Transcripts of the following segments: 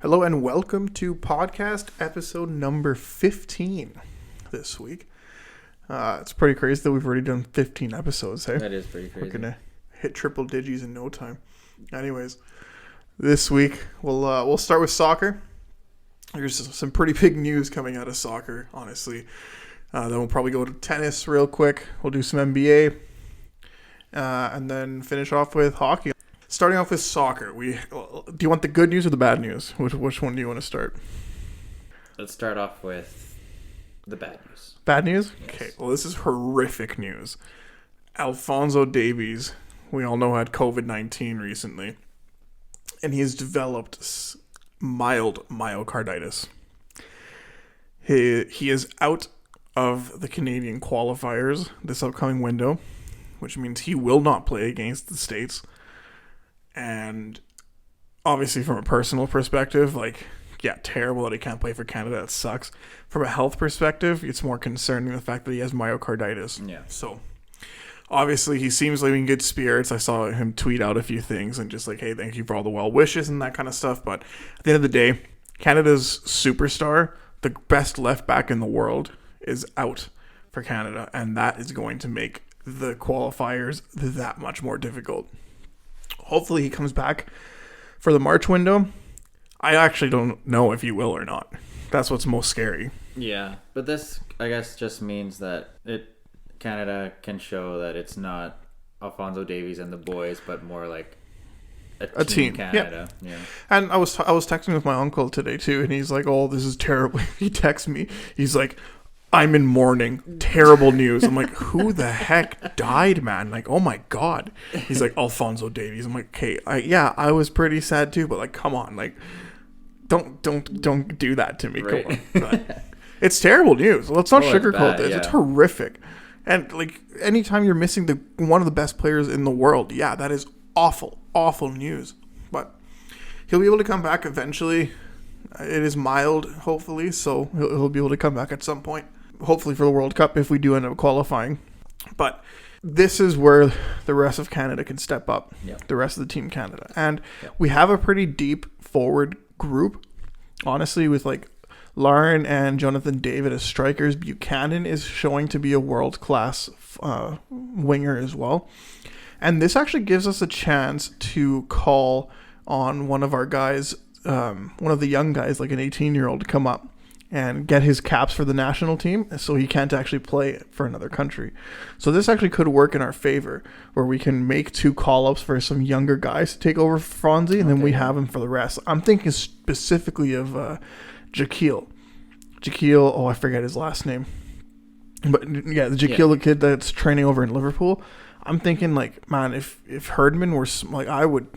Hello and welcome to podcast episode number 15 this week. It's pretty crazy that we've already done 15 episodes, hey? That is pretty crazy. We're going to hit triple digits in no time. Anyways, this week we'll start with soccer. There's some pretty big news coming out of soccer, honestly. Then we'll probably go to tennis real quick. We'll do some NBA. And then finish off with hockey. Starting off with soccer, do you want the good news or the bad news? Which one do you want to start? Let's start off with the bad news. Bad news? Yes. Okay, well, this is horrific news. Alphonso Davies, we all know, had COVID-19 recently, and he's developed mild myocarditis. He is out of the Canadian qualifiers this upcoming window, which means he will not play against the States. And obviously from a personal perspective, terrible that he can't play for Canada. That sucks. From a health perspective, it's more concerning the fact that he has myocarditis. Yeah. So obviously he seems like in good spirits. I saw him tweet out a few things and just hey, thank you for all the well wishes and that kind of stuff. But at the end of the day, Canada's superstar, the best left back in the world, is out for Canada. And that is going to make the qualifiers that much more difficult. Hopefully he comes back for the March window. I actually don't know if he will or not. That's what's most scary. Yeah, but this, I guess, just means that Canada can show that it's not Alphonso Davies and the boys, but more like a team Canada. Yeah. And I was texting with my uncle today too, and he's like, "Oh, this is terrible." He texts me. He's like, "I'm in mourning. Terrible news." I'm like, "Who the heck died, man?" Oh my God. He's like, "Alphonso Davies." I'm like, "Okay, I was pretty sad too, but come on, don't do that to me." Right. Come on. But it's terrible news. Let's not sugarcoat this. Yeah. It's horrific. And anytime you're missing one of the best players in the world, that is awful news. But he'll be able to come back eventually. It is mild, hopefully, so he'll be able to come back at some point. Hopefully for the World Cup if we do end up qualifying. But this is where the rest of Canada can step up. Yep. The rest of the Team Canada. And we have a pretty deep forward group. Honestly, with Lauren and Jonathan David as strikers. Buchanan is showing to be a world-class winger as well. And this actually gives us a chance to call on one of our guys, one of the young guys, like an 18-year-old, to come up and get his caps for the national team, so he can't actually play for another country. So this actually could work in our favor, where we can make 2 call-ups for some younger guys to take over Fonzie, and then we have him for the rest. I'm thinking specifically of Jaquil, I forget his last name. But the Jaquil kid that's training over in Liverpool. I'm thinking, if Herdman were,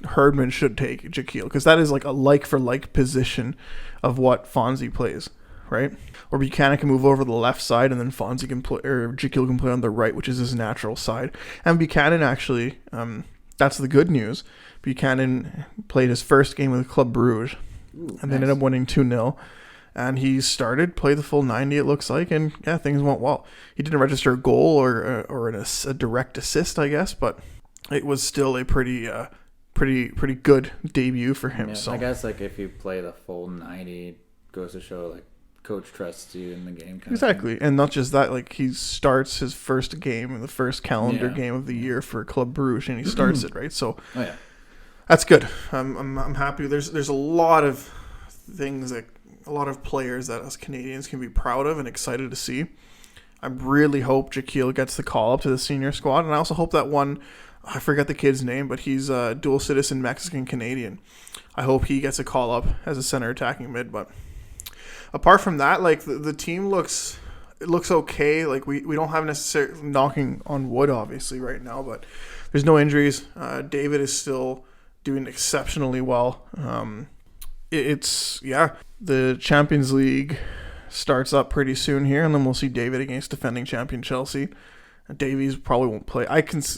Herdman should take Jaquil, because that is a like-for-like position of what Fonzie plays, right? Or Buchanan can move over to the left side, and then Fonzie can play, or Jaquil can play on the right, which is his natural side. And Buchanan actually, that's the good news. Buchanan played his first game with Club Bruges, and they ended up winning 2-0. And he played the full 90, it looks like, and things went well. He didn't register a goal or a direct assist, I guess, but it was still a pretty good debut for him. Yeah, so I guess if you play the full 90, it goes to show coach trusts you in the game. Exactly, and not just that, he starts his first game in the first calendar game of the year for Club Bruges, and he starts it right. So that's good. I'm happy. There's a lot of things a lot of players that us Canadians can be proud of and excited to see. I really hope Jaquil gets the call up to the senior squad, and I also hope that one, I forget the kid's name, but he's a dual citizen Mexican-Canadian. I hope he gets a call up as a center attacking mid. But apart from that, the team looks okay. We don't have necessarily, knocking on wood obviously right now, but there's no injuries. David is still doing exceptionally well. The Champions League starts up pretty soon here, and then we'll see David against defending champion Chelsea. Davies probably won't play.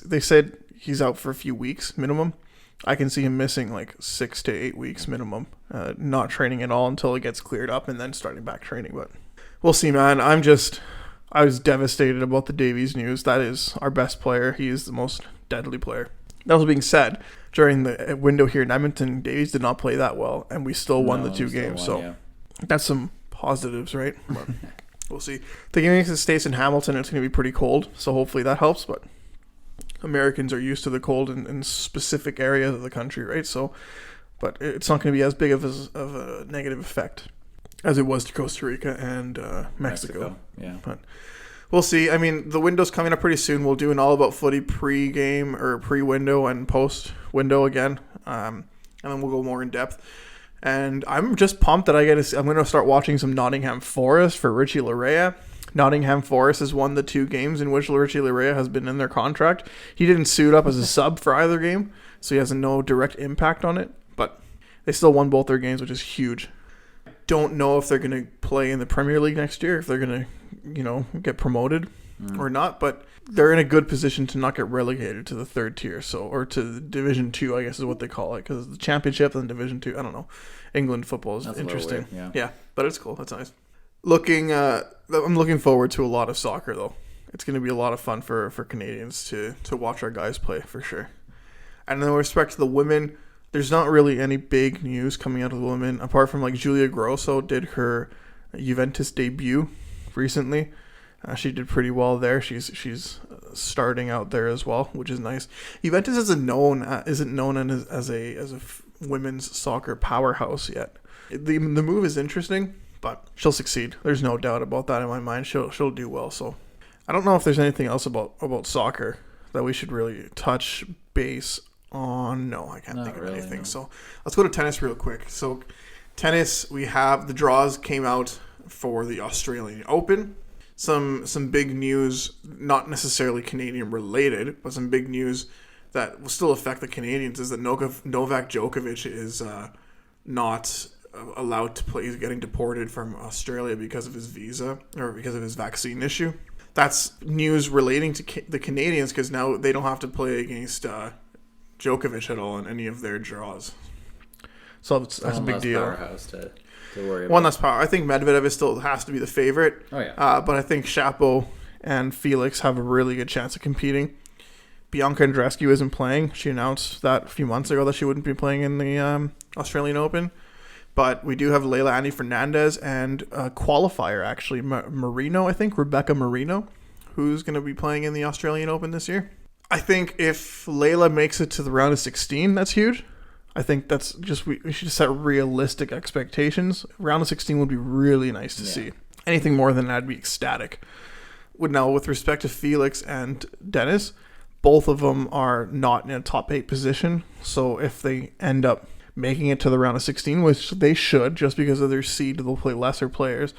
They said he's out for a few weeks minimum. I can see him missing 6 to 8 weeks minimum, not training at all until it gets cleared up, and then starting back training. But we'll see, man. I was devastated about the Davies news. That is our best player. He is the most deadly player. That was being said, during the window here in Edmonton, Davies did not play that well, and we still won the 2 games. That's some positives, right? But we'll see. The game against the States in Hamilton, it's going to be pretty cold, so hopefully that helps. But Americans are used to the cold in specific areas of the country, right? So, but it's not going to be as big of a negative effect as it was to Costa Rica and Mexico. Yeah. But we'll see. I mean, the window's coming up pretty soon. We'll do an All About Footy pre-game or pre-window and post-window again. And then we'll go more in depth. And I'm just pumped that I'm going to start watching some Nottingham Forest for Richie Larea. Nottingham Forest has won the 2 games in which Richie Larea has been in their contract. He didn't suit up as a sub for either game, so he has no direct impact on it. But they still won both their games, which is huge. Don't know if they're going to play in the Premier League next year, if they're going to, get promoted or not, but they're in a good position to not get relegated to the 3rd tier, or to the Division 2, I guess is what they call it, because the Championship and Division 2, I don't know. England football is interesting. Weird, yeah, but it's cool. That's nice. I'm looking forward to a lot of soccer, though. It's going to be a lot of fun for Canadians to watch our guys play, for sure. And then with respect to the women, there's not really any big news coming out of the women, apart from Julia Grosso did her Juventus debut recently. She did pretty well there. She's starting out there as well, which is nice. Juventus isn't known as a women's soccer powerhouse yet. The move is interesting, but she'll succeed. There's no doubt about that in my mind. She'll do well. So I don't know if there's anything else about soccer that we should really touch base on. No, I can't think of anything. No. So let's go to tennis real quick. So tennis, we have the draws came out for the Australian Open. Some big news, not necessarily Canadian related, but some big news that will still affect the Canadians is that Novak Djokovic is not allowed to play. He's getting deported from Australia because of his visa or because of his vaccine issue. That's news relating to the Canadians because now they don't have to play against Djokovic at all in any of their draws. So that's a big deal. Powerhouse to worry about. One less power. I think Medvedev still has to be the favorite. Oh yeah. But I think Shapo and Felix have a really good chance of competing. Bianca Andreescu isn't playing. She announced that a few months ago that she wouldn't be playing in the Australian Open. But we do have Leila Annie Fernandez and a qualifier, actually, Rebecca Marino, who's going to be playing in the Australian Open this year. I think if Leila makes it to the round of 16, that's huge. I think that's just we should set realistic expectations. Round of 16 would be really nice to see. Anything more than that would be ecstatic. Now, with respect to Felix and Dennis, both of them are not in a top 8 position. So if they end up making it to the round of 16, which they should, just because of their seed, they'll play lesser players.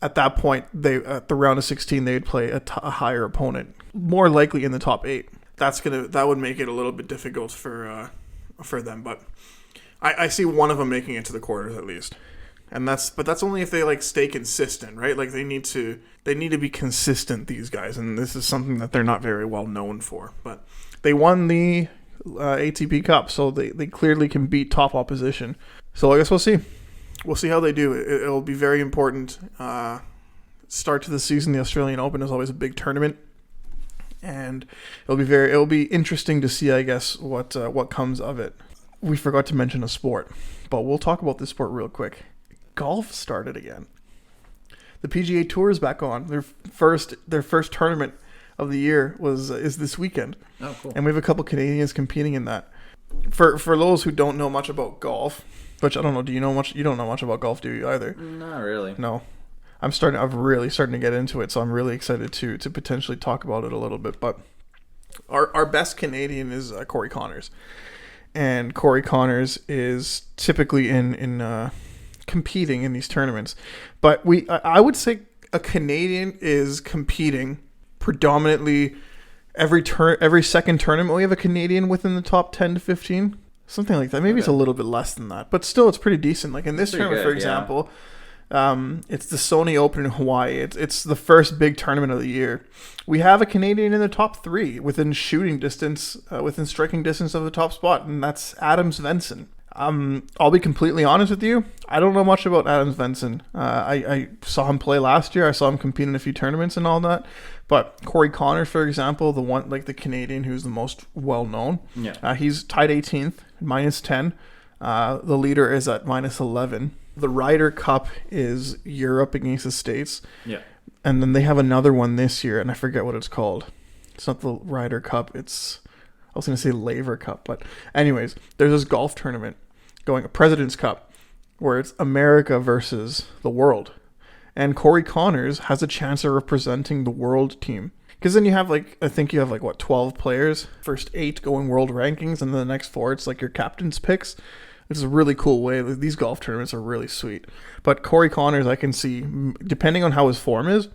At that point, at the round of 16, they'd play a higher opponent, more likely in the top 8. That would make it a little bit difficult for them. But I see one of them making it to the quarters at least, and that's only if they stay consistent, right? They need to be consistent, these guys, and this is something that they're not very well known for. But they won the ATP Cup, so they clearly can beat top opposition. So I guess we'll see. We'll see how they do. It'll be very important. Start to the season, the Australian Open is always a big tournament, and it'll be interesting to see, I guess, what comes of it. We forgot to mention a sport, but we'll talk about this sport real quick. Golf started again. The PGA Tour is back on. Their first tournament of the year is this weekend. Oh, cool. And we have a couple Canadians competing in that. For those who don't know much about golf, which I don't know, do you know much? You don't know much about golf, do you either? Not really. No. I'm really starting to get into it, so I'm really excited to potentially talk about it a little bit. But our best Canadian is Corey Connors. And Corey Connors is typically in competing in these tournaments. But I would say a Canadian is competing predominantly every second tournament. We have a Canadian within the top 10 to 15, something like that. Maybe It's a little bit less than that, but still it's pretty decent. In this tournament, for example, it's the Sony Open in Hawaii. It's the first big tournament of the year. We have a Canadian in the top 3 within shooting distance, within striking distance of the top spot, and that's Adam Svensson. I'll be completely honest with you. I don't know much about Adam Svensson. I saw him play last year. I saw him compete in a few tournaments and all that. But Corey Connors, for example, the one like the Canadian who's the most well known. Yeah. He's tied 18th, -10. The leader is at -11. The Ryder Cup is Europe against the States. Yeah. And then they have another one this year, and I forget what it's called. It's not the Ryder Cup. I was going to say Laver Cup, but anyways, there's this golf tournament going, a President's Cup, where it's America versus the world. And Corey Connors has a chance of representing the world team. Because then you have 12 players. First 8 go in world rankings, and then the next 4, it's like your captain's picks. It's a really cool way. These golf tournaments are really sweet. But Corey Connors, I can see, depending on how his form is,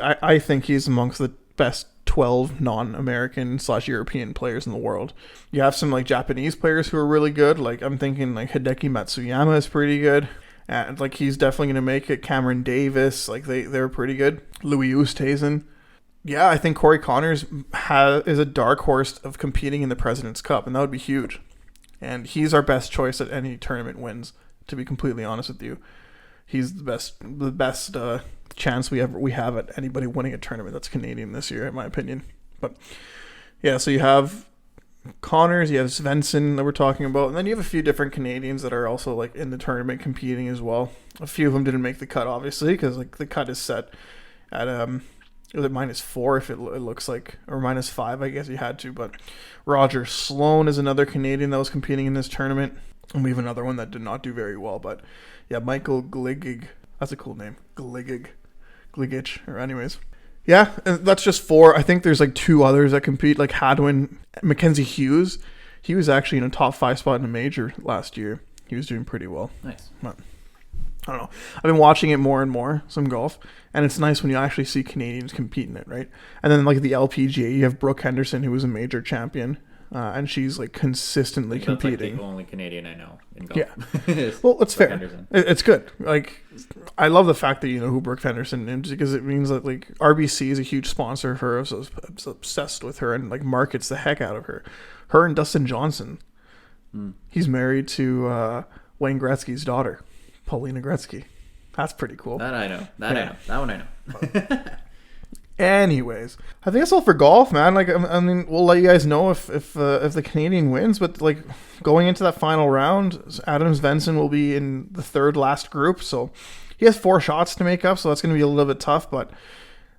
I think he's amongst the best 12 non-American / European players in the world. You have some like Japanese players who are really good. Like I'm thinking like Hideki Matsuyama is pretty good. And like he's definitely going to make it. Cameron Davis, like they're pretty good. Louis Oosthuizen. Yeah, I think Corey Connors is a dark horse of competing in the President's Cup, and that would be huge. And he's our best choice at any tournament wins, to be completely honest with you. He's the best chance we have at anybody winning a tournament that's Canadian this year, in my opinion. But yeah, so you have Connors, you have Svensson that we're talking about, and then you have a few different Canadians that are also like in the tournament competing as well. A few of them didn't make the cut, obviously, because like the cut is set at was it -4 if it looks like, or -5, I guess you had to. But Roger Sloan is another Canadian that was competing in this tournament, and we have another one that did not do very well. But yeah, Michael Gligig, that's a cool name, Gligich, or anyways. Yeah, that's just 4. I think there's like 2 others that compete, like Hadwin, Mackenzie Hughes. He was actually in a top 5 spot in a major last year. He was doing pretty well. Nice. But I don't know. I've been watching it more and more, some golf, and it's nice when you actually see Canadians compete in it, right? And then like the LPGA, you have Brooke Henderson, who was a major champion, and she's like consistently competing. That's like the only Canadian I know in golf. Yeah. Well, it's fair. Henderson. It's good. Like, I love the fact that you know who Brooke Henderson is, because it means that like RBC is a huge sponsor of her. So I'm so obsessed with her and like markets the heck out of her. Her and Dustin Johnson. He's married to Wayne Gretzky's daughter, Paulina Gretzky. That's pretty cool. That I know. That one I know. Anyways, I think that's all for golf, man. Like, I mean, we'll let you guys know if the Canadian wins, but like going into that final round, Adam Svensson will be in the third last group, so he has 4 shots to make up, so that's going to be a little bit tough. But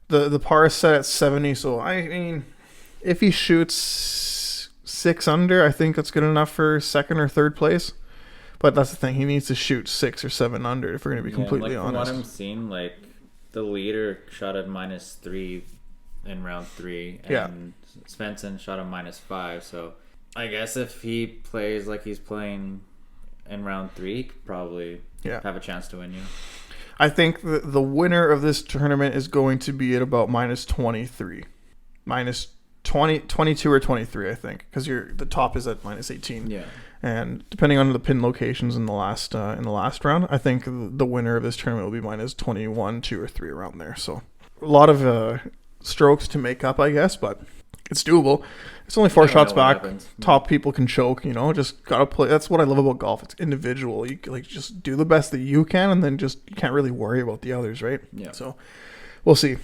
the par is set at 70, so I mean, if he shoots 6 under, I think that's good enough for second or third place. But that's the thing; he needs to shoot 6 or 7 under if we're going to be completely honest. From what I'm seeing, like the leader shot at -3 in round 3, and Svensson shot at -5. So I guess if he plays like he's playing in round 3, he could probably have a chance to win. I think the winner of this tournament is going to be at about -23, -22 or 23, I think, because the top is at -18. Yeah. And depending on the pin locations in the last round, I think the winner of this tournament will be -21, 2 or 3 around there. So a lot of strokes to make up, I guess, but it's doable. It's only 4 shots back. Top people can choke, you know. Just gotta play. That's what I love about golf. It's individual. You like just do the best that you can, and then just you can't really worry about the others, right? Yeah. So we'll see.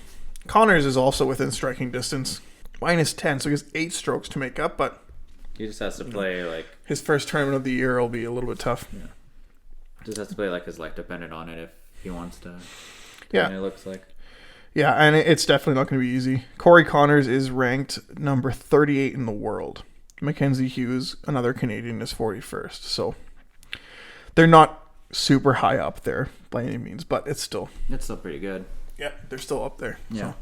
Connors is also within striking distance, -10, so he has 8 strokes to make up, but he just has to play like his first tournament of the year will be a little bit tough. Yeah. Just has to play like his life dependent on it if he wants to. Yeah. It looks like. Yeah, and it's definitely not going to be easy. Corey Connors is ranked number 38 in the world. Mackenzie Hughes, another Canadian, is 41st. So they're not super high up there by any means, but it's still pretty good. Yeah, they're still up there. Yeah. So,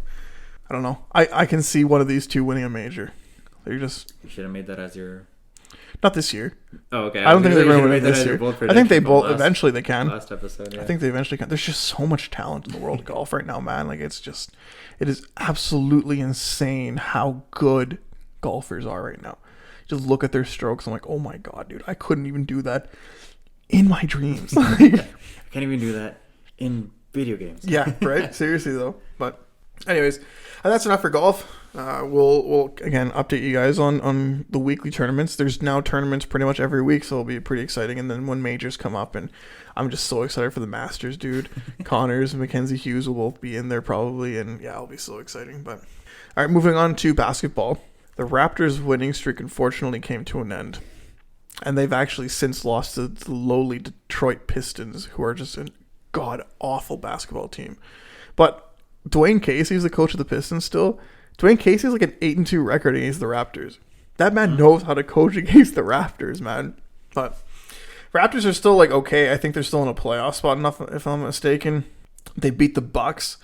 I don't know. I can see one of these two winning a major. They're just... You should have made that as your... Not this year. Oh, okay. I don't think they're going to win it this year. I think they both... Eventually they can. Last episode, yeah. I think they eventually can. There's just so much talent in the world of golf right now, man. Like, it's just... It is absolutely insane how good golfers are right now. Just look at their strokes. I'm like, oh my God, dude. I couldn't even do that in my dreams. I can't even do that in video games. Yeah, right? Seriously, though. But... Anyways, that's enough for golf. We'll again update you guys on the weekly tournaments. There's now tournaments pretty much every week, so it'll be pretty exciting. And then when majors come up, and I'm just so excited for the Masters, dude. Connors and Mackenzie Hughes will both be in there probably, and yeah, it'll be so exciting. But all right, moving on to basketball. The Raptors' winning streak unfortunately came to an end, and they've actually since lost to the lowly Detroit Pistons, who are just a god-awful basketball team. But Dwayne Casey's the coach of the Pistons still. Dwayne Casey's like an 8-2 record against the Raptors. That man knows how to coach against the Raptors, man. But Raptors are still like okay. I think they're still in a playoff spot, if I'm mistaken. They beat the Bucks.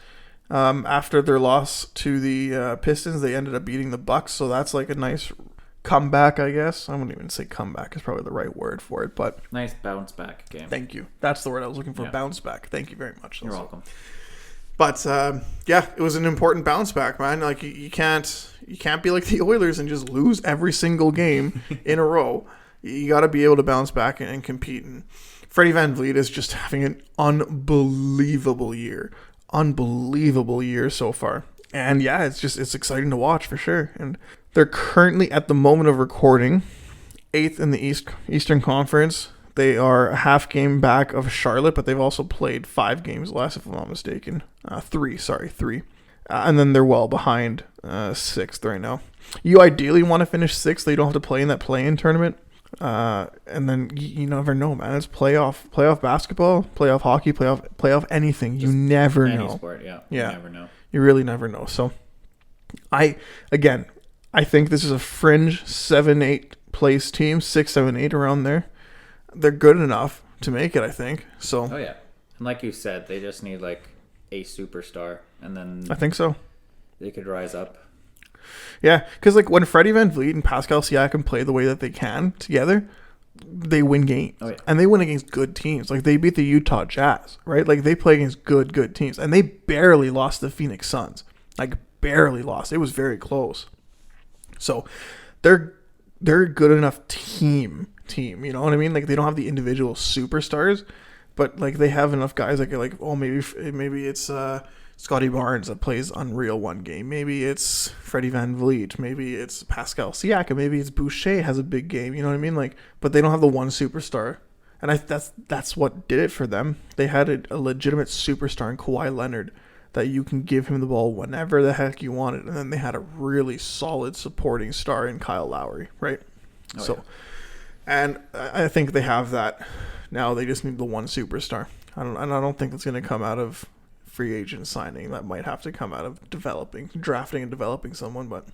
After their loss to the Pistons, they ended up beating the Bucks, so that's like a nice comeback, I guess. I wouldn't even say comeback is probably the right word for it, but nice bounce back game. Thank you. That's the word I was looking for. Yeah. Bounce back. Thank you very much. You're welcome. But yeah, it was an important bounce back, man. Like you can't be like the Oilers and just lose every single game in a row. You got to be able to bounce back and compete. And Freddie VanVleet is just having an unbelievable year so far. And yeah, it's exciting to watch for sure. And they're currently at the moment of recording 8th in the Eastern Conference. They are a half game back of Charlotte, but they've also played 5 games less, if I'm not mistaken. 3. And then they're well behind 6th right now. You ideally want to finish 6th so you don't have to play in that play-in tournament. And then you never know, man. It's playoff basketball, playoff hockey, playoff anything. You never know. Any sport, yeah. You never know. You really never know. So I think this is a fringe 7-8 place team, 6, 7, 8 around there. They're good enough to make it, I think. So. Oh yeah, and like you said, they just need like a superstar, and then I think so. They could rise up. Yeah, because like when Freddie VanVleet and Pascal Siakam play the way that they can together, they win games. Oh, yeah. And they win against good teams. Like they beat the Utah Jazz, right? Like they play against good teams, and they barely lost the Phoenix Suns. Like barely lost. It was very close. So they're a good enough team. You know what I mean? Like they don't have the individual superstars, but like they have enough guys that like oh maybe it's Scotty Barnes that plays unreal one game. Maybe it's Freddie VanVleet. Maybe it's Pascal Siakam. Maybe it's Boucher has a big game. You know what I mean? Like, but they don't have the one superstar, and that's what did it for them. They had a legitimate superstar in Kawhi Leonard that you can give him the ball whenever the heck you wanted, and then they had a really solid supporting star in Kyle Lowry, right? Oh, so. Yeah. And I think they have that now. They just need the one superstar. I don't think that's going to come out of free agent signing. That might have to come out of drafting and developing someone. But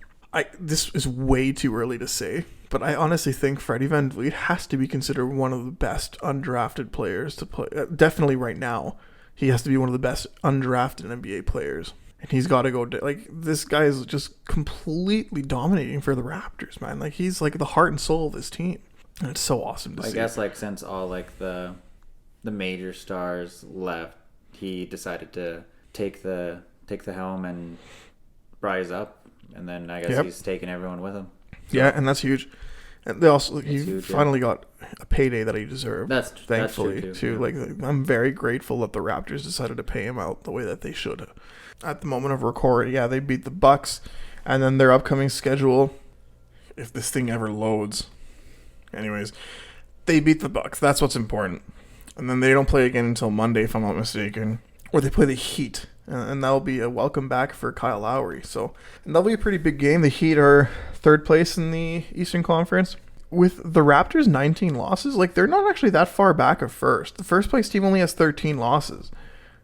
this is way too early to say. But I honestly think Freddie VanVleet has to be considered one of the best undrafted players to play. Definitely right now, he has to be one of the best undrafted NBA players. And he's got to go. Like this guy is just completely dominating for the Raptors, man. Like he's like the heart and soul of this team. And it's so awesome to see. I guess like since all like the major stars left, he decided to take the helm and rise up, and then I guess he's taking everyone with him. So, yeah, and that's huge. And they also he finally got a payday that he deserved. Thankfully that's true too. Like I'm very grateful that the Raptors decided to pay him out the way that they should. At the moment of recording, they beat the Bucks, and then their upcoming schedule, if this thing ever loads. Anyways, they beat the Bucks. That's what's important. And then they don't play again until Monday, if I'm not mistaken. Or they play the Heat. And that'll be a welcome back for Kyle Lowry. And that'll be a pretty big game. The Heat are 3rd place in the Eastern Conference. With the Raptors' 19 losses, like they're not actually that far back of first. The first place team only has 13 losses.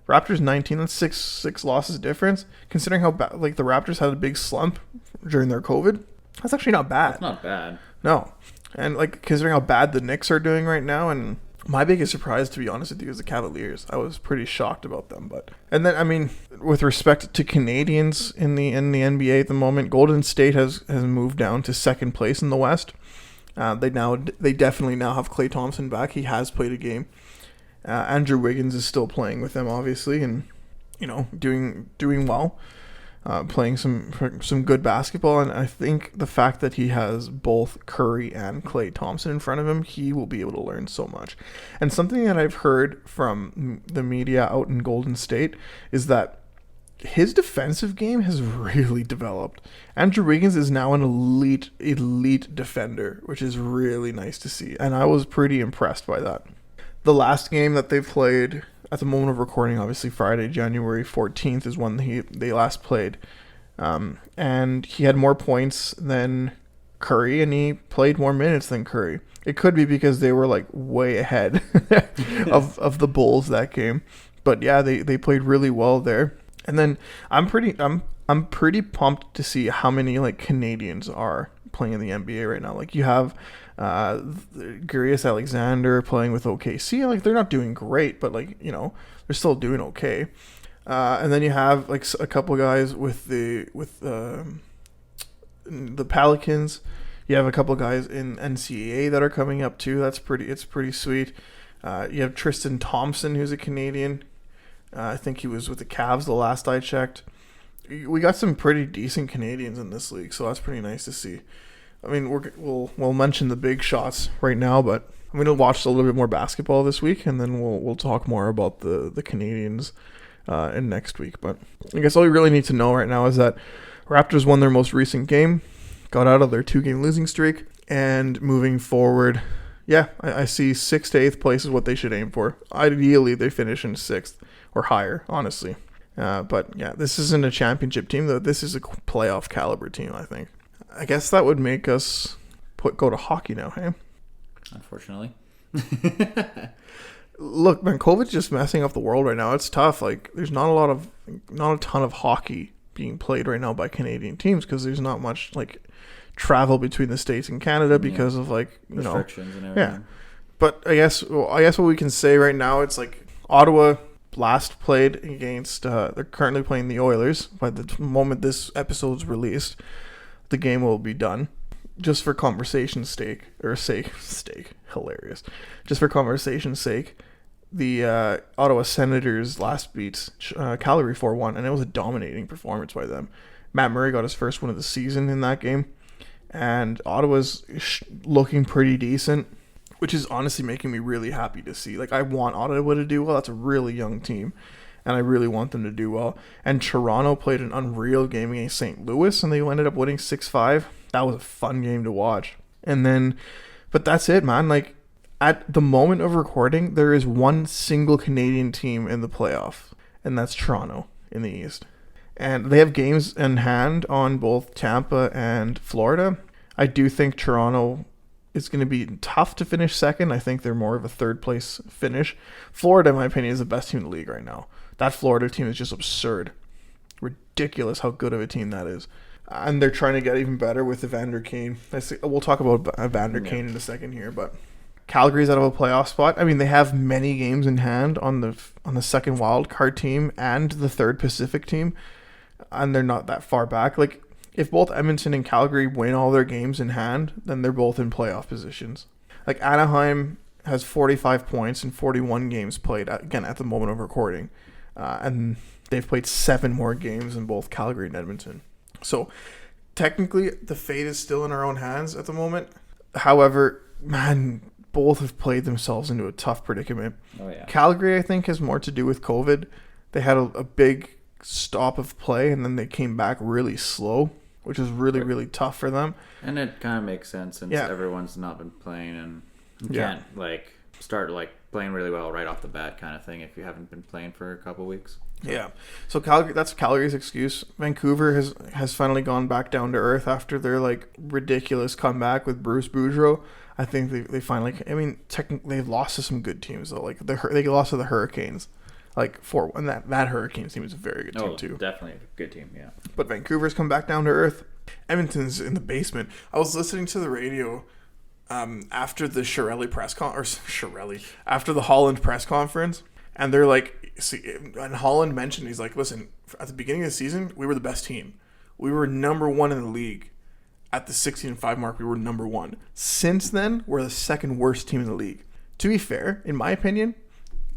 Raptors 19, that's six losses difference. Considering how the Raptors had a big slump during their COVID, that's actually not bad. That's not bad. No. And considering how bad the Knicks are doing right now, and my biggest surprise, to be honest with you, is the Cavaliers. I was pretty shocked about them. And then with respect to Canadians in the NBA at the moment, Golden State has moved down to 2nd place in the West. They definitely now have Klay Thompson back. He has played a game. Andrew Wiggins is still playing with them, obviously, and doing well. Playing some good basketball, and I think the fact that he has both Curry and Klay Thompson in front of him, he will be able to learn so much. And something that I've heard from the media out in Golden State is that his defensive game has really developed. Andrew Wiggins is now an elite defender, which is really nice to see. And I was pretty impressed by that. The last game that they played, at the moment of recording, obviously Friday, January 14th is when they last played. And he had more points than Curry, and he played more minutes than Curry. It could be because they were like way ahead of the Bulls that game. But yeah, they played really well there. And then I'm pretty pumped to see how many like Canadians are playing in the NBA right now. Like you have Gurius Alexander playing with OKC. Like they're not doing great, but like, you know, they're still doing okay. And then you have like a couple guys with the Pelicans. You have a couple guys in NCAA that are coming up too. It's pretty sweet. You have Tristan Thompson, who's a Canadian. I think he was with the Cavs the last I checked. We got some pretty decent Canadians in this league, so that's pretty nice to see. I mean, we'll mention the big shots right now, but I'm going to watch a little bit more basketball this week, and then we'll talk more about the Canadians in next week. But I guess all you really need to know right now is that Raptors won their most recent game, got out of their 2-game losing streak, and moving forward, yeah, I see 6th to 8th place is what they should aim for. Ideally, they finish in 6th or higher, honestly. But yeah, this isn't a championship team, though. This is a playoff caliber team, I think. I guess that would make us go to hockey now, hey? Unfortunately. Look, man, COVID's just messing up the world right now. It's tough. Like, there's not a ton of hockey being played right now by Canadian teams because there's not much like travel between the States and Canada because of like restrictions and everything. Yeah. But I guess what we can say right now, it's like Ottawa last played against. They're currently playing the Oilers. By the moment this episode's released, the game will be done. Just for conversation's sake, hilarious. Just for conversation's sake, the Ottawa Senators last beat Calgary 4-1, and it was a dominating performance by them. Matt Murray got his first win of the season in that game, and Ottawa's looking pretty decent, which is honestly making me really happy to see. Like, I want Ottawa to do well. That's a really young team, and I really want them to do well. And Toronto played an unreal game against St. Louis, and they ended up winning 6-5. That was a fun game to watch. And then, but that's it, man. Like, at the moment of recording, there is one single Canadian team in the playoff, and that's Toronto in the East. And they have games in hand on both Tampa and Florida. I do think Toronto is going to be tough to finish second. I think they're more of a third place finish. Florida, in my opinion, is the best team in the league right now. That Florida team is just absurd. Ridiculous how good of a team that is. And they're trying to get even better with Evander Kane. We'll talk about Evander Kane in a second here, but Calgary's out of a playoff spot. I mean, they have many games in hand on the second wild card team and the third Pacific team, and they're not that far back. Like, if both Edmonton and Calgary win all their games in hand, then they're both in playoff positions. Like, Anaheim has 45 points in 41 games played, again, at the moment of recording. And they've played 7 more games in both Calgary and Edmonton. So, technically, the fate is still in our own hands at the moment. However, man, both have played themselves into a tough predicament. Oh, yeah. Calgary, I think, has more to do with COVID. They had a big stop of play, and then they came back really slow, which was really tough for them. And it kind of makes sense since everyone's not been playing, and you can't start playing really well right off the bat kind of thing if you haven't been playing for a couple weeks. Yeah. So that's Calgary's excuse. Vancouver has finally gone back down to earth after their ridiculous comeback with Bruce Boudreau. I think they finally. I mean, technically they've lost to some good teams though. Like they lost to the Hurricanes, 4-1. That Hurricanes team is a very good team too. Definitely a good team. Yeah. But Vancouver's come back down to earth. Edmonton's in the basement. I was listening to the radio after the after the Holland press conference, and they're and Holland mentioned, he's like, listen, at the beginning of the season, we were the best team. We were number 1 in the league. At the 16-5 mark, we were number 1. Since then, we're the second worst team in the league. To be fair, in my opinion,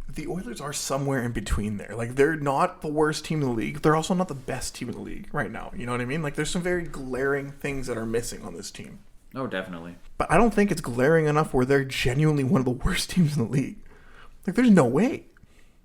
the Oilers are somewhere in between there. They're not the worst team in the league. They're also not the best team in the league right now. You know what I mean? There's some very glaring things that are missing on this team. Oh, definitely. But I don't think it's glaring enough where they're genuinely one of the worst teams in the league. There's no way.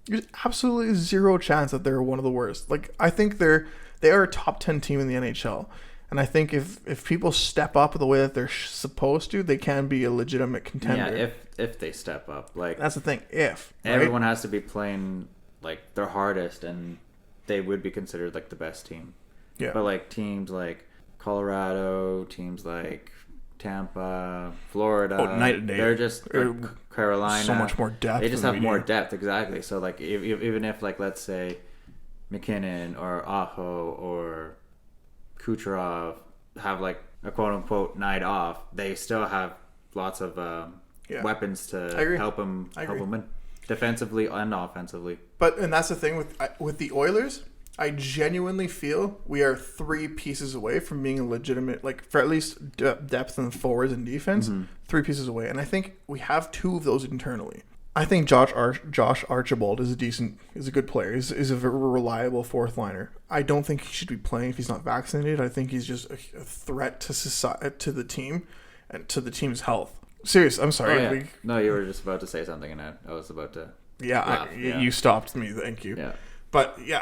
There's absolutely zero chance that they're one of the worst. Like, I think they are a top 10 team in the NHL. And I think if people step up the way that they're supposed to, they can be a legitimate contender. Yeah, if they step up. Like, that's the thing. If everyone has to be playing like their hardest, and they would be considered like the best team. Yeah. But like teams like Colorado, teams like Tampa, Florida, night and day. They're just Carolina. So much more depth. They just have more depth, exactly. So like even if like let's say McKinnon or Aho or Kucherov have like a quote unquote night off, they still have lots of weapons to help them win defensively and offensively. And that's the thing with the Oilers. I genuinely feel we are 3 pieces away from being a legitimate, like, for at least depth in forwards and defense, 3 pieces away. And I think we have 2 of those internally. I think Josh Archibald is a good player. Is a very reliable fourth liner. I don't think he should be playing if he's not vaccinated. I think he's just a threat to society, to the team, and to the team's health. Serious, I'm sorry. Oh, yeah. No, you were just about to say something, and I was about to. Yeah, you stopped me. Thank you. Yeah. But yeah,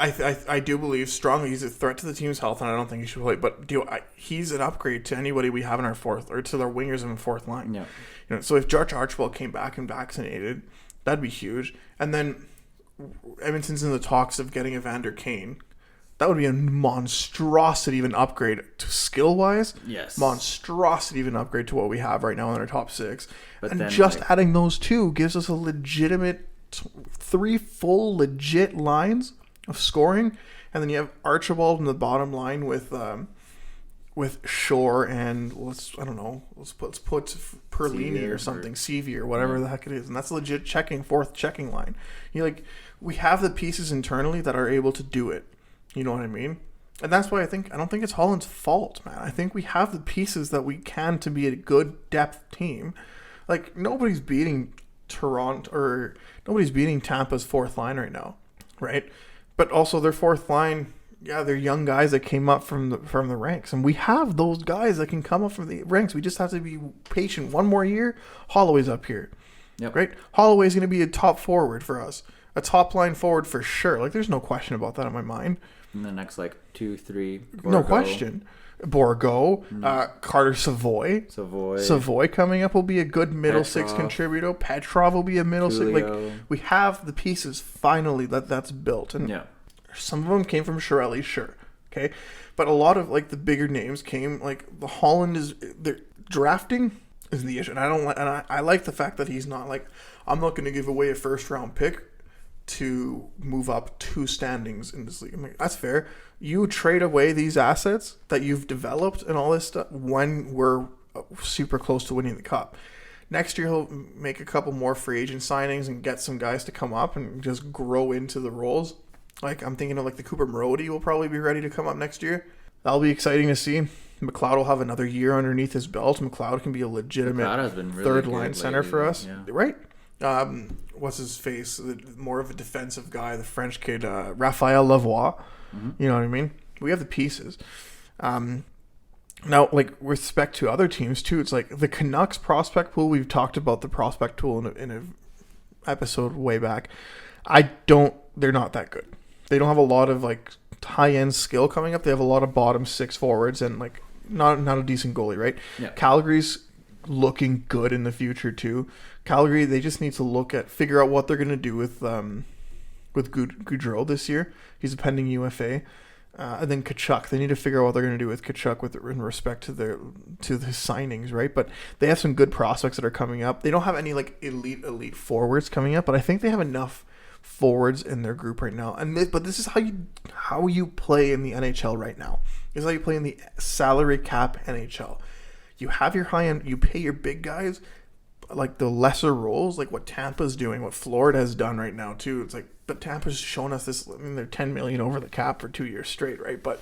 I do believe strongly he's a threat to the team's health, and I don't think he should play. But he's an upgrade to anybody we have in our fourth, or to their wingers in the fourth line. Yeah. So if Josh Archibald came back and vaccinated, that'd be huge. And then Edmonton's in the talks of getting Evander Kane. That would be a monstrosity of an upgrade to skill wise. Yes. Monstrosity of an upgrade to what we have right now in our top 6. But and then, just adding those 2 gives us a legitimate 3 full legit lines of scoring, and then you have Archibald in the bottom line with Shore and let's put Perlini or something, CV or whatever the heck it is, and that's a legit fourth checking line. We have the pieces internally that are able to do it. You know what I mean? And that's why I don't think it's Holland's fault, man. I think we have the pieces that we can to be a good depth team. Like, nobody's beating Toronto, or nobody's beating Tampa's fourth line right now, right? But also their fourth line, they're young guys that came up from the ranks, and we have those guys that can come up from the ranks. We just have to be patient. One more year, Holloway's up here, right? Holloway's going to be a top forward for us, a top line forward for sure. Like, there's no question about that in my mind. In the next 2-3, no question. Borgo, Carter Savoy coming up will be a good middle six contributor. Petrov will be a middle six. Like, we have the pieces finally that's built, and some of them came from Chiarelli, sure, okay, but a lot of the bigger names came the Holland their drafting is the issue, and I like the fact that he's not I'm not going to give away a first round pick to move up 2 standings in this league. I'm that's fair. You trade away these assets that you've developed and all this stuff when we're super close to winning the cup. Next year, he'll make a couple more free agent signings and get some guys to come up and just grow into the roles. I'm thinking of the Cooper Marody will probably be ready to come up next year. That'll be exciting to see. McLeod will have another year underneath his belt. McLeod can be a legitimate really third line center for us, right? What's his face? More of a defensive guy, the French kid, Raphael Lavoie. Mm-hmm. You know what I mean? We have the pieces. Now, with respect to other teams too, it's the Canucks prospect pool. We've talked about the prospect pool in a episode way back. They're not that good. They don't have a lot of high end skill coming up. They have a lot of bottom 6 forwards and not a decent goalie, right? Yeah. Calgary's looking good in the future too. Calgary, they just need to figure out what they're going to do with Gaudreau this year. He's a pending UFA. And then Tkachuk, they need to figure out what they're going to do with Tkachuk in respect to the signings, right? But they have some good prospects that are coming up. They don't have any elite forwards coming up, but I think they have enough forwards in their group right now. But this is how you play in the NHL right now. This is how you play in the salary cap NHL. You have your high end, you pay your big guys the lesser roles, what Tampa's doing, what Florida has done right now too. It's but Tampa's shown us this. I mean, they're $10 million over the cap for 2 years straight, right? But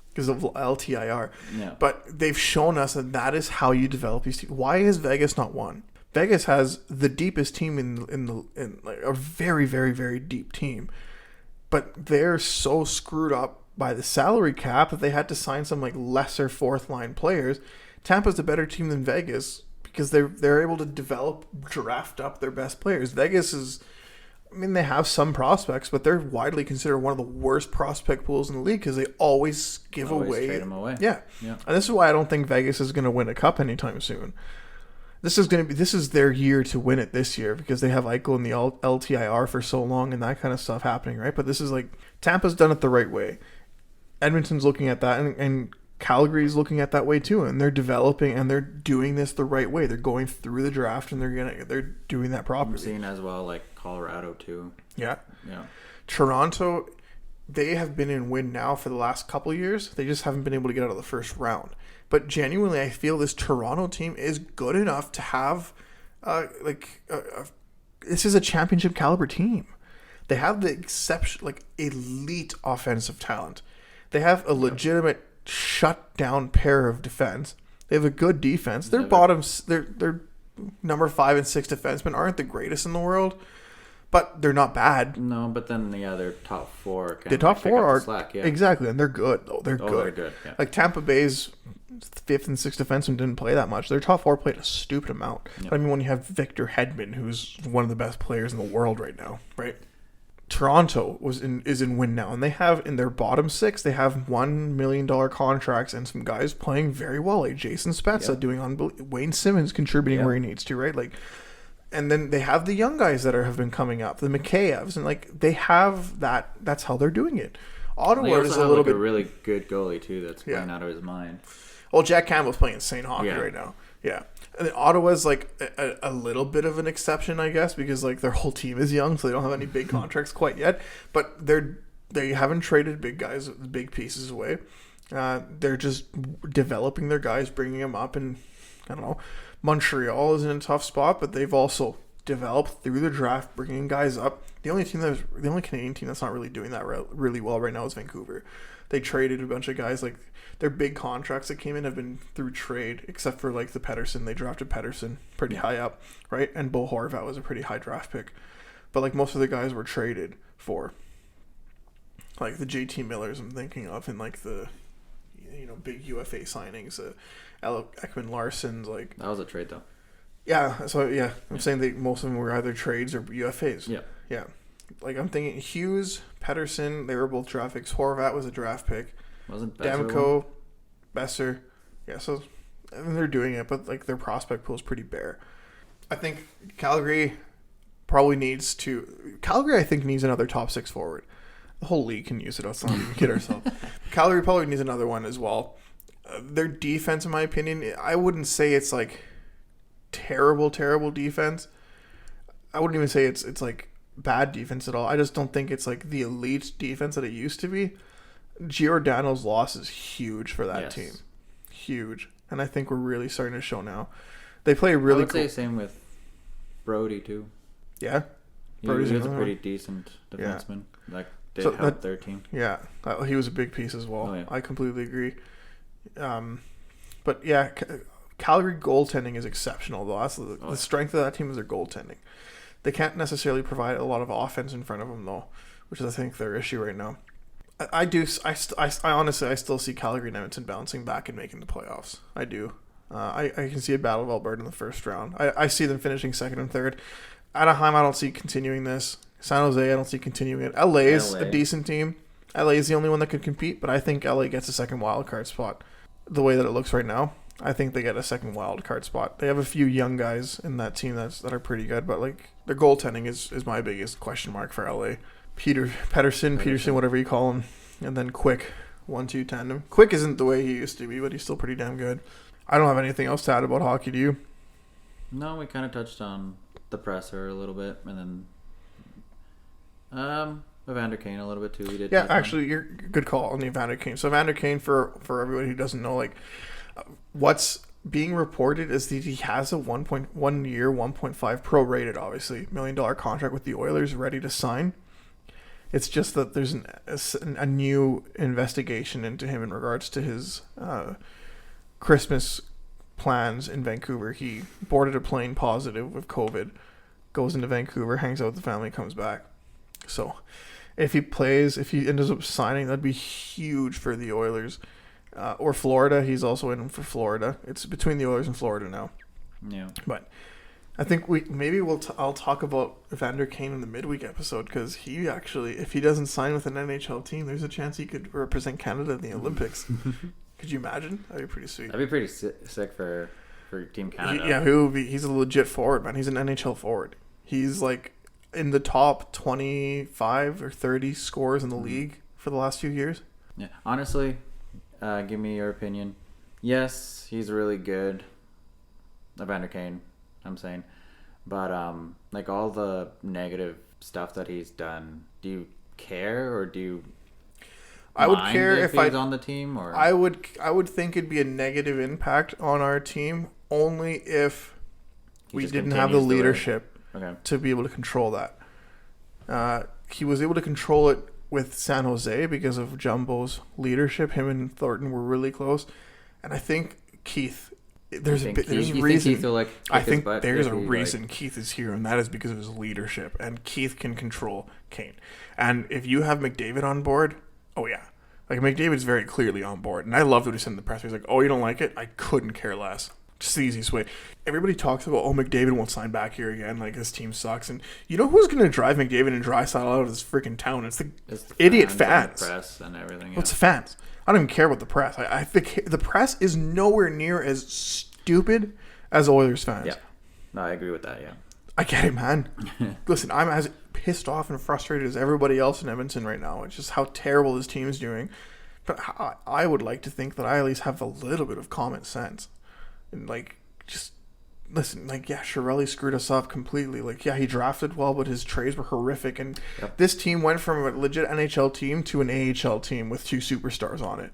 because of LTIR, but they've shown us that is how you develop these teams. Why is Vegas not one? Vegas has the deepest team in a very, very, very deep team, but they're so screwed up by the salary cap that they had to sign some lesser fourth line players. Tampa's a better team than Vegas because they're able to draft up their best players. Vegas is I mean, they have some prospects, but they're widely considered one of the worst prospect pools in the league because they always trade them away. Yeah. And this is why I don't think Vegas is going to win a cup anytime soon. This is their year to win it this year because they have Eichel and the LTIR for so long and that kind of stuff happening, right? But this is like Tampa's done it the right way. Edmonton's looking at that, and Calgary's looking at that way too, and they're developing and they're doing this the right way. They're going through the draft and they're doing that properly. I'm seeing as well like Colorado too. Yeah. Toronto, they have been in win now for the last couple of years. They just haven't been able to get out of the first round. But genuinely, I feel this Toronto team is good enough to have this is a championship caliber team. They have the elite offensive talent. They have a legitimate shut-down pair of defense. They have a good defense. Their bottoms, their number 5 and 6 defensemen aren't the greatest in the world, but they're not bad. No, but then their top 4. The top 4 are slack, exactly, and they're good though. They're good. They're good. Yeah. Like Tampa Bay's 5th and 6th defensemen didn't play that much. Their top 4 played a stupid amount. Yep. But I mean, when you have Victor Hedman, who's one of the best players in the world right now, right? Toronto is in win now, and they have in their bottom 6, they have $1 million contracts and some guys playing very well, like Jason Spezza doing Wayne Simmons contributing where he needs to, right? Like, and then they have the young guys that have been coming up, the Mikheyevs, and like they have that. That's how they're doing it. Ottawa is a little bit a really good goalie too. That's playing out of his mind. Well, Jack Campbell's playing insane hockey right now. Yeah. And then Ottawa's like a little bit of an exception, I guess, because like their whole team is young, so they don't have any big contracts quite yet. But they haven't traded big guys, big pieces away. They're just developing their guys, bringing them up, and I don't know. Montreal is in a tough spot, but they've also developed through the draft, bringing guys up. The only Canadian team that's not really doing that really well right now is Vancouver. They traded a bunch of guys like. Their big contracts that came in have been through trade, except for like the Pettersson. They drafted Pettersson pretty high up, right? And Bo Horvat was a pretty high draft pick. But like most of the guys were traded for. Like the JT Millers I'm thinking of, and like the big UFA signings, Ekman Larson's like. That was a trade though. Yeah, so I'm saying that most of them were either trades or UFAs. Yeah. Like I'm thinking Hughes, Pettersson, they were both draft picks. Horvat was a draft pick. Wasn't Demko, Besser. Yeah, so I mean, they're doing it, but like their prospect pool is pretty bare. I think Calgary needs another top 6 forward. The whole league can use it. Let's not even kid ourselves. Calgary probably needs another one as well. Their defense, in my opinion, I wouldn't say it's like terrible defense. I wouldn't even say it's like bad defense at all. I just don't think it's like the elite defense that it used to be. Giordano's loss is huge for that team. Huge. And I think we're really starting to show now. They play really I would say same with Brody, too. Yeah? He was a pretty decent defenseman. Yeah. Like, they helped their team. Yeah. He was a big piece as well. Oh, yeah. I completely agree. But, yeah, Calgary goaltending is exceptional, though. That's the strength of that team is their goaltending. They can't necessarily provide a lot of offense in front of them, though, which is, I think, their issue right now. I honestly still see Calgary and Edmonton bouncing back and making the playoffs. I do. I can see a Battle of Alberta in the first round. I see them finishing 2nd and 3rd. Anaheim, I don't see continuing this. San Jose, I don't see continuing it. LA is a decent team. LA is the only one that could compete, but I think LA gets a second wild card spot. The way that it looks right now, I think they get a second wild card spot. They have a few young guys in that team that are pretty good, but like their goaltending is my biggest question mark for LA. Peterson, whatever you call him, and then Quick, 1-2 tandem. Quick isn't the way he used to be, but he's still pretty damn good. I don't have anything else to add about hockey, do you? No, we kind of touched on the presser a little bit, and then Evander Kane a little bit too. We did. Yeah, actually, you're good call on the Evander Kane. So Evander Kane, for everybody who doesn't know, like what's being reported is that he has a 1 year, 1.5 prorated, obviously, $1 million contract with the Oilers ready to sign. It's just that there's a new investigation into him in regards to his Christmas plans in Vancouver. He boarded a plane positive with COVID, goes into Vancouver, hangs out with the family, comes back. So if he ends up signing, that'd be huge for the Oilers. Or Florida. He's also in for Florida. It's between the Oilers and Florida now. Yeah. But I think I'll talk about Evander Kane in the midweek episode, because he actually, if he doesn't sign with an NHL team, there's a chance he could represent Canada in the Olympics. Could you imagine? That'd be pretty sweet. That'd be pretty sick for Team Canada. He's a legit forward, man. He's an NHL forward. He's like in the top 25 or 30 scores in the league for the last few years. Yeah, honestly, give me your opinion. Yes, he's really good. Evander Kane, I'm saying, but like all the negative stuff that he's done, do you care, or do you? I would care if he's on the team, or I would think it'd be a negative impact on our team only if we didn't have the leadership to be able to control that. He was able to control it with San Jose because of Jumbo's leadership. Him and Thornton were really close, and I think Keith. There's a reason. I think there's a reason Keith is here, and that is because of his leadership. And Keith can control Kane. And if you have McDavid on board, oh yeah, like McDavid's very clearly on board. And I loved what he said in the press. He's like, "Oh, you don't like it? I couldn't care less." Just the easiest way. Everybody talks about, "Oh, McDavid won't sign back here again. Like, his team sucks." And you know who's going to drive McDavid and Draisaitl out of this freaking town? It's the idiot fans. And the press and everything. Yeah. What's the fans? I don't even care about the press. I think the press is nowhere near as stupid as Oilers fans. Yeah. No, I agree with that, yeah. I get it, man. Listen, I'm as pissed off and frustrated as everybody else in Edmonton right now. It's just how terrible this team is doing. But I would like to think that I at least have a little bit of common sense. And, like, just listen, like, yeah, Chiarelli screwed us up completely. Like, yeah, he drafted well, but his trades were horrific. And this team went from a legit NHL team to an AHL team with 2 superstars on it.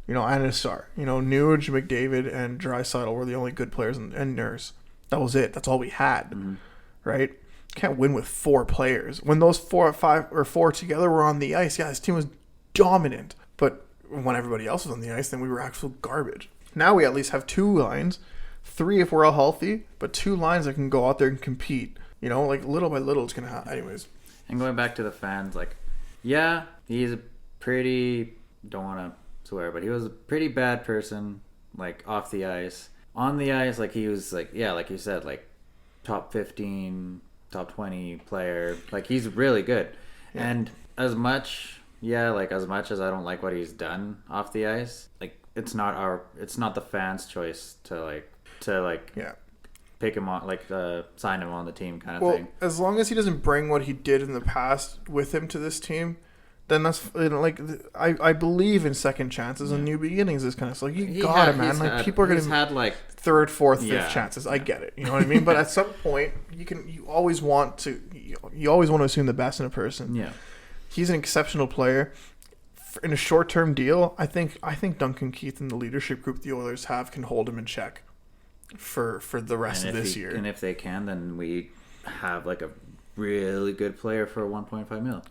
You know, and a star. You know, Nuge, McDavid, and Draisaitl were the only good players, and Nurse. That was it. That's all we had, right? Can't win with 4 players. When those 4 or 5 or 4 together were on the ice, yeah, this team was dominant. But when everybody else was on the ice, then we were actual garbage. Now we at least have 2 lines, 3 if we're all healthy, but 2 lines that can go out there and compete. You know, like little by little, it's gonna happen. Anyways. And going back to the fans, like, yeah, he's a pretty. Don't want to swear, but he was a pretty bad person, like, off the ice. On the ice, like, he was, like, yeah, like you said, like, top 15, top 20 player. Like, he's really good. Yeah. And as much as I don't like what he's done off the ice, like, it's not the fans' choice to pick him on, like, sign him on the team kind of thing. As long as he doesn't bring what he did in the past with him to this team, then that's, you know, like, I believe in second chances and new beginnings. This kind of stuff. Like, you got it, man. Like, people are gonna had like 3rd, 4th, 5th chances. I get it. You know what I mean? But at some point, you always want to assume the best in a person. Yeah, he's an exceptional player. In a short-term deal, I think Duncan Keith and the leadership group the Oilers have can hold him in check for the rest of this year. And if they can, then we have like a really good player for 1.5 million.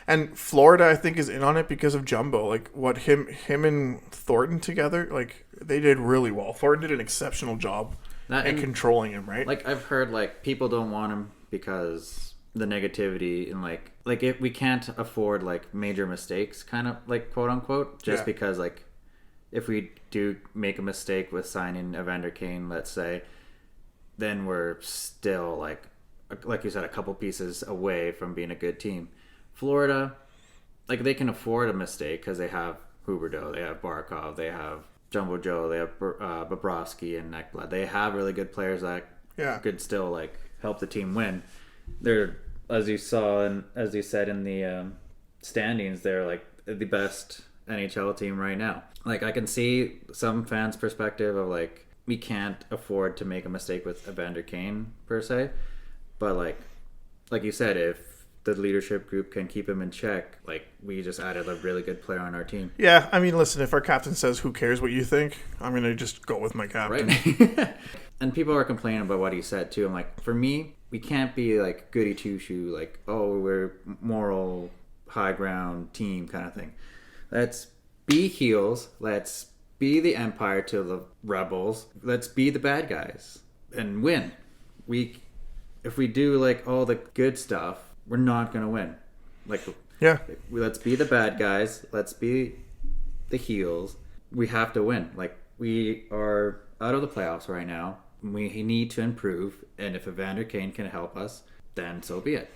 And Florida, I think, is in on it because of Jumbo. Like, what him and Thornton together, like, they did really well. Thornton did an exceptional job in controlling him, right? Like, I've heard, like, people don't want him because the negativity and, like if we can't afford, like, major mistakes, kind of, like, quote unquote, just because, like, if we do make a mistake with signing Evander Kane, let's say, then we're still, like you said, a couple pieces away from being a good team. Florida, like, they can afford a mistake because they have Huberdeau, they have Barkov, they have Jumbo Joe, they have Bobrovsky and Ekblad. They have really good players that could still, like, help the team win. They're, as you saw and as you said in the standings, they're, like, the best NHL team right now. Like, I can see some fans' perspective of, like, we can't afford to make a mistake with Evander Kane per se. But, like you said, if the leadership group can keep him in check, like, we just added a really good player on our team. Yeah, I mean, listen, if our captain says, who cares what you think, I'm going to just go with my captain. Right. And people are complaining about what he said, too. I'm like, for me, we can't be, like, goody two-shoe, like, oh, we're moral, high ground team kind of thing. Let's be heels. Let's be the Empire to the Rebels. Let's be the bad guys and win. If we do, like, all the good stuff, we're not going to win. Like, let's be the bad guys. Let's be the heels. We have to win. Like, we are out of the playoffs right now. We need to improve, and if Evander Kane can help us, then so be it.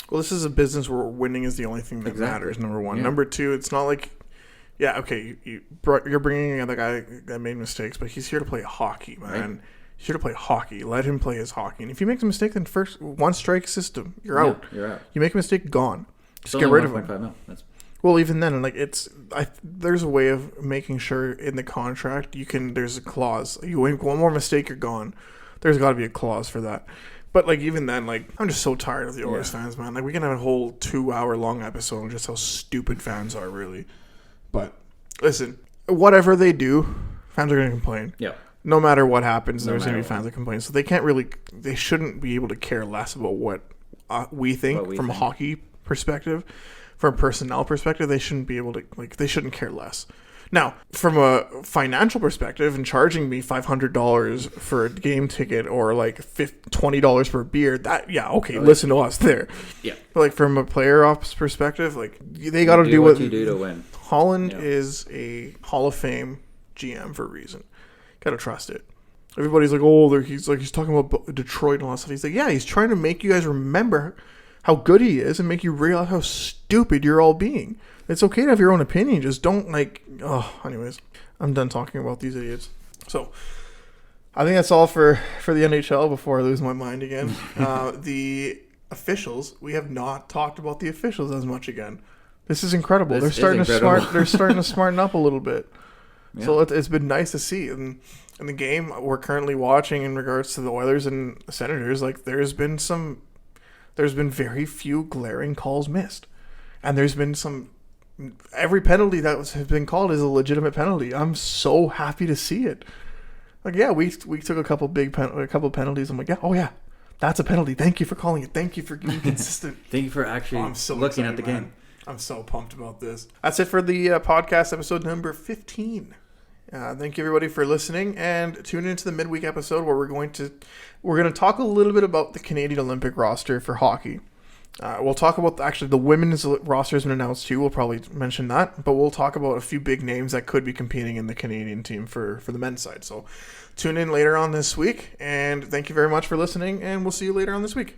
Well, this is a business where winning is the only thing that matters, number one. Yeah. Number two, it's not like, yeah, okay, you're bringing in a guy that made mistakes, but he's here to play hockey, man. Right. He's here to play hockey. Let him play his hockey. And if he makes a mistake, then first, one strike system, you're out. You're out. You make a mistake, gone. Just get rid of him. Well, even then, like there's a way of making sure in the contract there's a clause. You make one more mistake, you're gone. There's got to be a clause for that. But like even then, like I'm just so tired of the Oilers fans, man. Like we can have a whole 2-hour long episode on just how stupid fans are, really. But listen, whatever they do, fans are going to complain. Yeah. No matter what happens, there's going to be fans that complain. So they shouldn't be able to care less about what we think from a hockey perspective. From a personnel perspective, they shouldn't be able to, like, they shouldn't care less. Now, from a financial perspective, and charging me $500 for a game ticket or like $20 for a beer, listen to us there. Yeah. But like from a player ops perspective, like they got to do what you do to win. Holland is a Hall of Fame GM for a reason. Got to trust it. Everybody's like, oh, he's talking about Detroit and all that stuff. He's like, yeah, he's trying to make you guys remember how good he is and make you realize how stupid you're all being. It's okay to have your own opinion. Just don't anyways, I'm done talking about these idiots. So I think that's all for the NHL before I lose my mind again. The officials, we have not talked about the officials as much again. This is incredible. They're starting to smarten up a little bit. Yeah. So it's been nice to see. And in the game we're currently watching in regards to the Oilers and Senators, like there's been very few glaring calls missed. And there's been every penalty that has been called is a legitimate penalty. I'm so happy to see it. Like, yeah, we took a couple penalties. I'm like, yeah, that's a penalty. Thank you for calling it. Thank you for being consistent. Thank you for actually looking at the game. I'm so pumped about this. That's it for the podcast episode number 15. Thank you everybody for listening, and tune into the midweek episode where we're going to talk a little bit about the Canadian Olympic roster for hockey. We'll talk about the women's roster has been announced too. We'll probably mention that, but we'll talk about a few big names that could be competing in the Canadian team for the men's side. So tune in later on this week, and thank you very much for listening, and we'll see you later on this week.